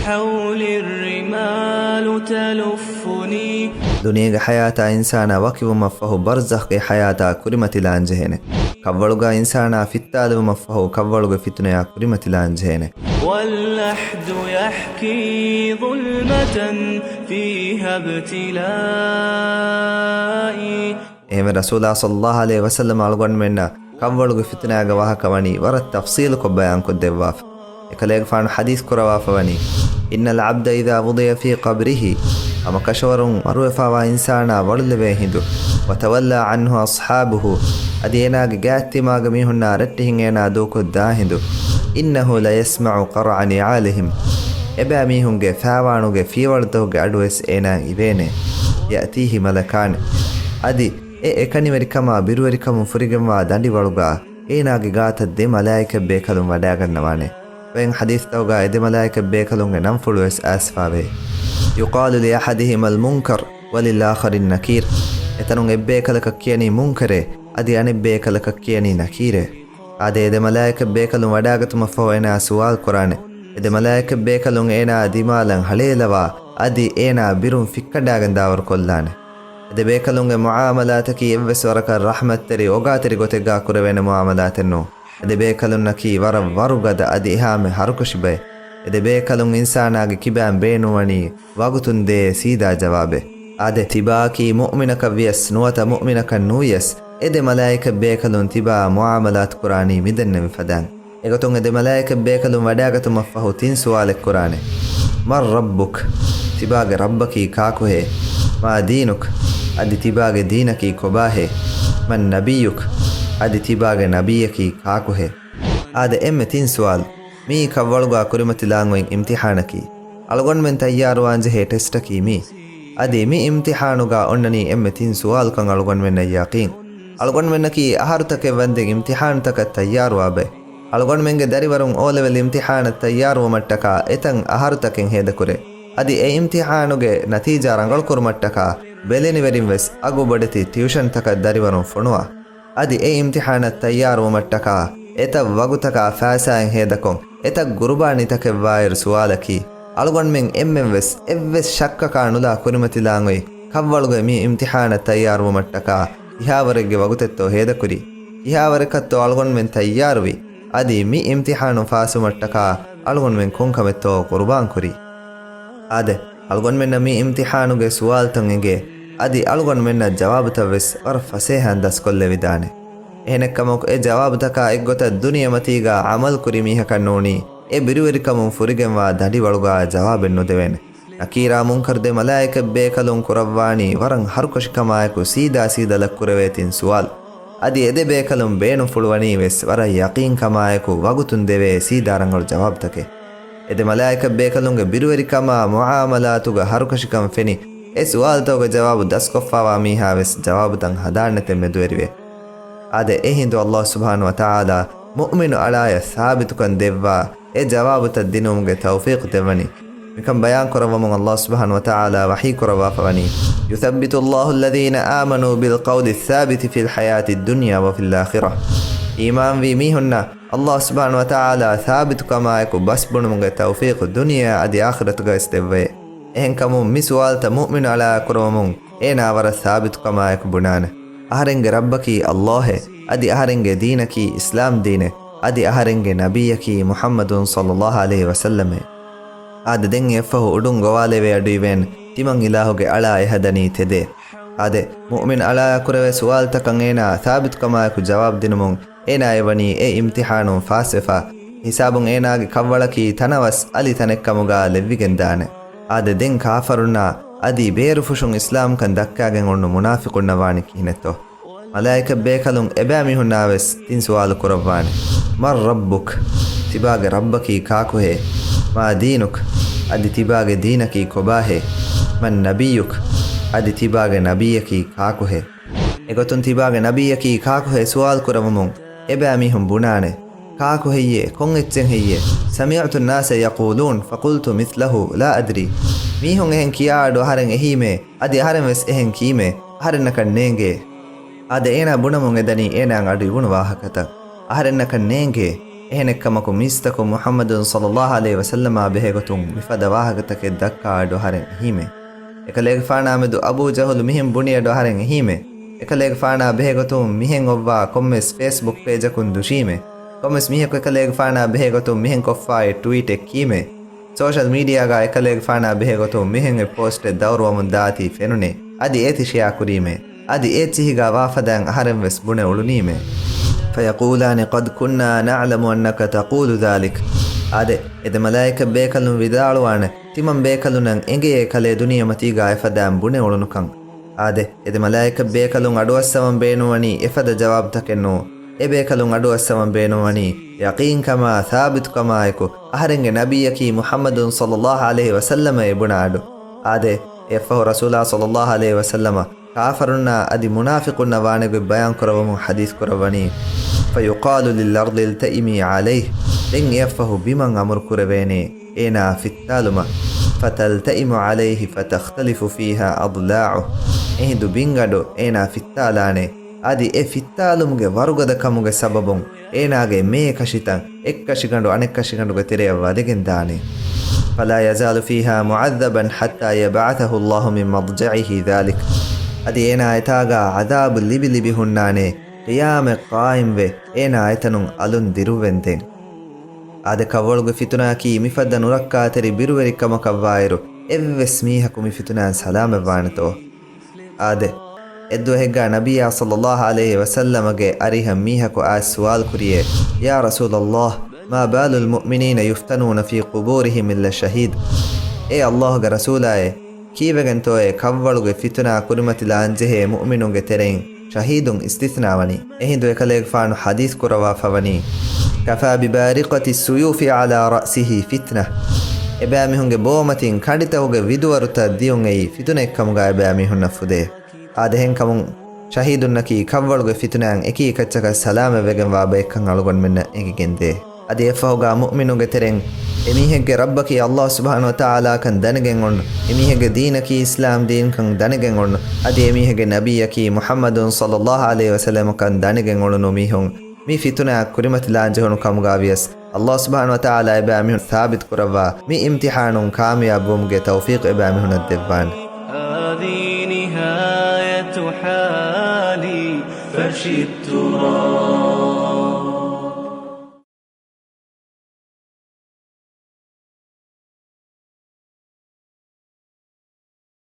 حولي الرمال تلفني. ದುನಿಯಾಗೆ ಹಯಾತ ಇನ್ಸಾನ ವಕಿವು ಮಫಹು ಬರ್ಜಖ್ಗೆ ಹಯಾತ ಕುರಿಮತಿಲಾಂಜೆಹೆನೆ ಕವ್ವಳುಗ ಇನ್ಸಾನ ಫಿತ್ತಾದವು ಮಫಹು ಕವ್ವಳುಗ ಫಿತುನೆಯ ಕುರಿಮತಿಲಾಂಜೆಹೆನೆ. واللحد يحكي ظلمة فيها ابتلائي. එහෙම රසූලා සල්ලල්ලාහු අලයිහි වසල්ලම අල්ගොන් මෙන්න ಕವ್ವಳುಗ ಫಿತುನೆಯಾಗ ವಾಹಕವನಿ ವರ ತಫ್ಸೀಲ್ ಕೊಬ್ಬಯಾನ್ ಕೊದ್ದೆವ್ವಾಫ್ එකලේග ෆාන හදීස් කරවාෆවනි ඉන්නල් අබ්ද ඉදා වුදිය ෆී ඛබරිහි අම කෂවරුන් අරුවෆාවා ඉන්සානා වඩලවේ හිඳු වතවල්ලා අන්හු අස්හාබුහු අදීනාගේ ගෑත්තිමාගේ මිහුන්නා රෙට්ටිහින් එනා දෝකොද්දා හිඳු ඉන්නහු ලයස්මඋ කරඅ නිආලිහිම් එබෑ මිහුන්ගේ ෆාවානුගේ ෆීවල්තෝගේ අඩුවෙස් එනා ඉවේනේ යතිහි මලකාන අදි එකනිවරිකම බිරුවරිකම ෆුරිගම්වා දඬි වළුගා ඒනාගේ ගාත දෙ මලායික බේකලුම් වඩා ගන්නවානේ වෙන් හදීස් තවගා එදෙ මලායික බේකලුන්ගේ නම් ෆුළුවස් ආස්ෆාවේ යුකාලු ලි අහදිහිමල් මුන්කර් වලිල් ආඛරින් නකීර් එතනුන් එබ්බේකලක කියනී මුන්කරේ අදි අනෙබ්බේකලක කියනී නකීරේ ආදේ එදෙ මලායික බේකලුම් වඩාගතුම ෆෝයනා සුවාල් කුරානේ එදෙ මලායික බේකලුන් ඒනා දිමාලන් හලේලවා අදි ඒනා බිරුම් ෆික්කඩාගෙන් දාවර කොල්ලානේ එදෙ බේකලුන්ගේ මුආමලාතකී එව්වස් වරක රහමත්තරි ඔගාතරි ගොතෙගා කුරවෙන මුආමලාතෙන්නෝ එදෙ බේකලුන්නකී වර වරුගද අදි එහාමෙ හරුකුෂිබේ එදෙ බේකලුන් ඉන්සානාගේ කිබෑන් බේනුවනි වගුතුන් දේ සීදා ජවාබේ ආදෙ තිබාකී මුමිනක වියස් නුවත මුමිනක නූයස් එදෙ මලායික බේකලුන් තිබා මුආමලාත් කුරානී මිදෙන්නෙ ෆදන් එගතුන් එදෙ මලායික බේකලුන් වඩාගතුම ෆහු තින් සුවාලෙක් කුරානේ මර් රබ්බුක් තිබාගේ රබ්බකී කාකුහේ මා දීනුක් අදි තිබාගේ දීනකී කොබාහේ මන් නබියුක් අදි තිබාගේ නබියකී කාකුහේ ආදෙ එම්මෙ තින් සුවාල් මී කව්වළුගා කුරිමතිලාංවෙන් ඉම්තිහානකී අලගොන් මෙන් තයාරුවාන්ජ හේ ටෙස්ටකී මී අදි මී ඉම්තිහානුගා ඔන්නනී එම්මෙ තින් සුවාල්කන් අලගොන් මෙන්න යාකීන් අලගොන් මෙන්නකී අහරුතකෙ වන්දෙන් ඉම්තිහානතක තයාරුවාබේ අලගොන් මෙන්ගේ දරිවරුන් ඕලෙවල් ඉම්තිහාන තයාරුවමට්ටකා එතන් අහරුතකෙන් හේදකුරේ අදි ඒ ඉම්තිහානුගේ නතීජා රංගල් කුරුමට්ටකා ಬೆಲೆನಿವರಿಂ ವೆಸ್ ಅಗು ಬಡತಿ ಟ್ಯೂಷನ್ ತಕ ದರಿವರಂ ಫೊಣುವ ಅದಿ ಎ ಇಮ್ತಿಹಾನ ತಯ್ಯಾರು ಮಟ್ಟಕ ಎತ ವಗುತಕ ಫಾಸಾಯಂ ಹೇದಕೊಂ ಎತ ಗುರುಬಾನಿ ತಕ ವಾಯರ್ ಸುವಾಲಕಿ ಅಲ್ಗೊನ್ ಮೆಂ ಎಮ್ಮೆಂ ವೆಸ್ ಎವ್ವೆಸ್ ಶಕ್ಕ ಕಾಣುಲ ಕುರಿಮತಿಲಾಂಗೊಯ್ ಕವ್ವಳುಗೆ ಮಿ ಇಮ್ತಿಹಾನ ತಯ್ಯಾರು ಮಟ್ಟಕ ಇಹಾವರೆಗೆ ವಗುತೆತ್ತೋ ಹೇದಕುರಿ ಇಹಾವರೆಕತ್ತೋ ಅಲ್ಗೊನ್ ಮೆಂ ತಯ್ಯಾರುವಿ ಅದಿ ಮಿ ಇಮ್ತಿಹಾನು ಫಾಸು ಮಟ್ಟಕ ಅಲ್ಗೊನ್ ಮೆಂ ಕೊಂಕಮೆತ್ತೋ ಕುರ್ಬಾನ್ ಕುರಿ ಆದೆ ಅಲ್ಗೊನ್ ಮೆನ್ನ ಮಿ ಇಮ್ತಿಹಾನುಗೆ ಸುವಾಲ್ತಂಗೆಗೆ ಅದಿ ಅಲ್ಗೊನ್ ಮೆನ್ನ ಜವಾಬುತವೆಸ್ ವರ ಫಸೇಹನ್ ದಸ್ಕೊಲ್ಲೆ ವಿದಾನೆ ಎಹನೆಕ್ಕಮಕ್ ಎ ಜವಾಬುತಕ ಎಗ್ಗೊತ ದುನಿಯ ಮತೀಗ ಅಮಲ್ ಕುರಿ ಮೀಹಕನ್ನೋಣಿ ಎ ಬಿರುವರಿಕಮುಂ ಫುರಿಗೆಂವಾ ದಡಿ ಒಳುಗ ಜವಾಬೆನ್ನು ದೆವೆನೆ ನಕೀರಾ ಮುಂಕರ್ದೆ ಮಲಾಯಿಕ ಬೇಕಲುಂ ಕುರವ್ವಾಣಿ ವರಂ ಹರುಕಶಿಕಮಾಯಕು ಸೀದಾ ಲಕ್ಕುರವೇತಿನ್ ಸುವಾಲ್ ಅದಿ ಎದೆ ಬೇಕಲುಂ ಬೇನು ಫುಳುವಣಿ ವೆಸ್ ವರ ಯಕೀನ್ ಕಮಾಯಕು ವಗುತುನ್ ದೆವೆ ಸೀದಾರಂಗಳು ಜವಾಬ್ತಕೆ ಎದೆ ಮಲಾಯಿಕ ಬೇಕಲುಂಗೆ ಬಿರುವರಿಕಮ ಮುಆಮಲಾತುಗ ಹರುಕಶಿಕಂ ಫೆನಿ ಎ ಸುವಾಲ್ತೋಗ ಜವಾಬು ದಸ್ಕೊಫಾವಾ ಮೀಹಾವೆಸ್ ಜವಾಬು ತಂ ಹದಾರ್ಣತೆ ಮೆದುವೆರಿವೆ ಆದೆ ಎ ಹಿಂದು ಅಲ್ಲಾಹ್ ಸುಬ್ಹಾನಹು ವತಾಲಾ ಮುಅ್ಮಿನು ಅಳಾಯ ಸಾಬಿತುಕನ್ ದೆವ್ವಾ ಎ ಜವಾಬು ತ ದಿನುಮ್ಗೆ ತೌಫೀಕ್ ದೆವನಿ ಮಿಕಂ ಬಯಾನ್ ಕೊರವಮು ಅಲ್ಲಾಹ್ ಸುಬ್ಹಾನಹು ವತಾಲಾ ವಹೀ ಕೊರವಾಫವನಿ ಯುಸಬ್ಬಿತು ಅಲ್ಲಾಹು ಅಲ್ಲದೀನ ಆಮನು ಬಿಲ್ ಕೌಲಿ ಥಾಬಿತಿ ಫಿಲ್ ಹಯಾತಿ ದುನಿಯಾ ವ ಫಿಲ್ ಆಖಿರಾ ಈಮಾನ್ ವಿ ಮೀಹುನ್ನ ಅಲ್ಲಾಹ್ ಸುಬ್ಹಾನಹು ವತಾಲಾ ಥಾಬಿತು ಕಮಾಯಕು ಬಸ್ ಬುಣುಮುಗೆ ತೌಫೀಕ್ ದುನಿಯಾ ಅದಿ ಆಖಿರತುಗ ಇಸ್ತೆವ್ವೆ ಎಹೆಂಕಮು ಮಿ ಸುವಾಲ್ತ ಮುಅ್ಮಿನು ಅಳಾ ಕೊರವಮು ಏನಾ ವರ ಥಾಬಿತು ಕಮಾಯಕು ಬುಣಾನೆ ಅಹರೆಂಗೆ ರಬ್ಬಕಿ ಅಲ್ಲಾಹೆ ಅದಿ ಅಹರೆಂಗೆ ದೀನಕಿ ಇಸ್ಲಾಂ ದೀನೆ ಅದಿ ಅಹರೆಂಗೆ ನಬಿಯಕಿ ಮುಹಮ್ಮದುನ್ ಸಲ್ಲಲ್ಲಾಹು ಅಲೈಹಿ ವಸಲ್ಲಮೆ ಆದೆ ದೆಂ ಎಫಹು ಉಡುಂ ಗೋವಾಲೆವೆ ಅಡುಯಿವೆನ್ ತಿಮಂ ಇಲಾಹುಗೆ ಅಳಾ ಎಹದನಿ ತೆದೆ ಆದೆ ಮುಅ್ಮಿನ್ ಅಳಾ ಕುರವೆ ಸುವಾಲ್ತಕಂ ಏನಾ ಥಾಬಿತು ಕಮಾಯಕು ಜವಾಬ್ ದಿನುಮುಂ ಏನಾ ಎವನಿ ಎ ಇಮ್ತಿಹಾನು ಫಾಸಿಫಾ ಹಿಸಾಬುಂ ಏನಾಗೆ ಕವ್ವಳಕಿ ತನವಸ್ ಅಲಿ ತನೆಕ್ಕಮುಗಾ ಲೆವ್ವಿಗೆಂದಾನೆ ಆದೆ ದೆಂ ಕಾಫರುನ್ನ ಅದಿ ಬೇರು ಫುಶುಂ ಇಸ್ಲಾಂ ಕನ್ ದಕ್ಕಾಗೆಂ ಒಣ್ಣು ಮುನಾಫಿಕುನ್ನ ವಾಣಿಕಿ ಹಿನೆತ್ತೋ ಮಲಾಯಿಕ ಬೇಕಲುಂ ಎಬ್ಯಾಮಿ ಹುನ್ನಾವೆಸ್ ತಿನ್ ಸುವಾಲು ಕುರವ್ವಾನೆ ಮರ್ ರಬ್ಬುಕ್ ತಿಬಾಗೆ ರಬ್ಬಕಿ ಕಾಕುಹೆ ಮಾ ದೀನುಕ್ ಅದಿ ತಿಬಾಗೆ ದೀನಕಿ ಕೊಬಾಹೆ ಮನ್ ನಬಿಯುಕ್ ಅದಿ ತಿಬಾಗೆ ನಬಿಯಕಿ ಕಾಕುಹೆ ಎಗೊತ್ತುನ್ ತಿಬಾಗೆ ನಬಿಯಕಿ ಕಾಕುಹೆ ಸುವಾಲ್ ಕುರವಮುಂ ಎಬ್ಯಾಮಿ ಹುಂ ಬುಣಾನೆ ಕಾಕು ಹೆಯ್ಯೆ ಕೊಂ ಎಚ್ಚೆಂ ಹೆಯ್ಯೆ ಸಮಿಅತು ನಾಸ ಯಕೂಲೂನ್ ಫಕುಲ್ತು ಮಿಸ್ಲಹು ಲಾ ಅದ್ರಿ ಮೀಹುಂ ಎಹೆಂ ಕಿಯಾಡು ಅಹರೆಂ ಎಹೀಮೆ ಅದಿ ಅಹರೆಂ ವೆಸ್ ಎಹೆಂ ಕೀಮೆ ಅಹರೆನ್ನ ಕಣ್ಣೇಂಗೆ ಆದೆ ಏನ ಬುಣಮುಂ ಎದನಿ ಏನಾಂ ಅಡು ಇವುಣು ವಾಹಕತ ಅಹರೆನ್ನ ಕಣ್ಣೇಂಗೆ එහෙනෙක්කමකු මිස්තකු මුහම්මදුන් සල්ලල්ලාහු අලයිහි වසල්ලම බෙහෙගතුන් මිෆද වාහකතකෙ දක්කාඩු හරෙන් හීමේ එකලේග ෆානාමෙදු අබූ ජහල් මිහෙන් බුණියඩු හරෙන් හීමේ එකලේග ෆානා බෙහෙගතුන් මිහෙන් ඔව්වා කොම්මස් Facebook page එකුන් දුෂීමේ කොම්මස් මිහෙක එකලේග ෆානා බෙහෙගතුන් මිහෙන් කොෆ්ෆායි ට්වීට් එක කීමේ social media ga එකලේග ෆානා බෙහෙගතුන් මිහෙන් එ පෝස්ට් එක දවරුවමුන් දාති ෆෙනුනේ අදි ඒති ෂෙයා කුරීමේ අදි ඒතිහිගා වාෆදන් අහරෙන් වෙස් බුණේ උළුනීමේ فيقولان قد كنا نعلم أنك تقول ذلك آده إذا ملائكة بيكالون وداعوان تيمن بيكالون إنجي كالي دنيا متيغا إفدام بني ولنكان آده إذا ملائكة بيكالون أدو السمن بينواني إفد جواب تكنو إبيكالون أدو السمن بينواني يقين كما ثابت كما يكو أهرنج نبيكي محمد صلى الله عليه وسلم يبنادو آده يفه رسول الله صلى الله عليه وسلم كافرنا أدي منافقنا وانق بيان كربم حديث كرباني فيقال للأرض التئمي عليه لن يفه بمن أمر كربيني إنا في التالمة فتلتئم عليه فتختلف فيها أضلاعه إهدو بنغدو إنا في التالاني أدي في التالمغ ورغدكمغ سببون إناغ مي كشتان إكشغندو أنكشغندو تريا ودگن داني فلا يزال فيها معذبا حتى يبعثه الله من مضجعه ذلك أدي إنا إتاغا عذاب لبي لبي هناني قيام قائم به إنا إتنون ألون ديرووينتين آده كوولغ فتناكي مفد نركا تري بيرووري كما كوايرو إفس ميهكو مفتنان سلام وانتو آده إدو هگا نبي صلى الله عليه وسلم أريهم ميهكو سوال كريه يا رسول الله ما بال المؤمنين يفتنون في قبورهم إلا الشهيد إيه الله رسوله كيفغنتوه كوولغ فتنا كرمت لانجه مؤمنون ترين شهيد استثناوني اهندو يكاليغ فانو حديث كروا فوني كفى ببارقة السيوف على رأسه فتنة إبامي هنگ بومتين كاندتا هنگ ويدورتا ديون اي فتنة كمغا إبامي هن نفده آدهن كمون شهيد نكي كوولغ فتنان اكي كتشك السلام وغن وابيكن ألغن من اكي گنده أدي فهوغا مؤمنون ترين එමිහෙගේ රබ්බකී අල්ලාහ් සුබ්හානහු වතාලා කන් දනගෙන් ඔන්න එමිහෙගේ දීනකී ඉස්ලාම් දීන් කන් දනගෙන් ඔන්න අද එමිහෙගේ නබියකී මුහම්මදුන් සල්ලල්ලාහු අලයිහි වසල්ලම කන් දනගෙන් ඔන්න නොමිහුන් මේ ෆිතුනා කුරිමතිලා ජහනු කමුගාවියස් අල්ලාහ් සුබ්හානහු වතාලා එබෑමිහුන් ثابت කරවා මේ ඉම්තිහානුන් කාමියාබ් වුම්ගේ තෞෆීක් එබෑමිහුන් දෙවවන් هذه نهاية حالي فرش التراب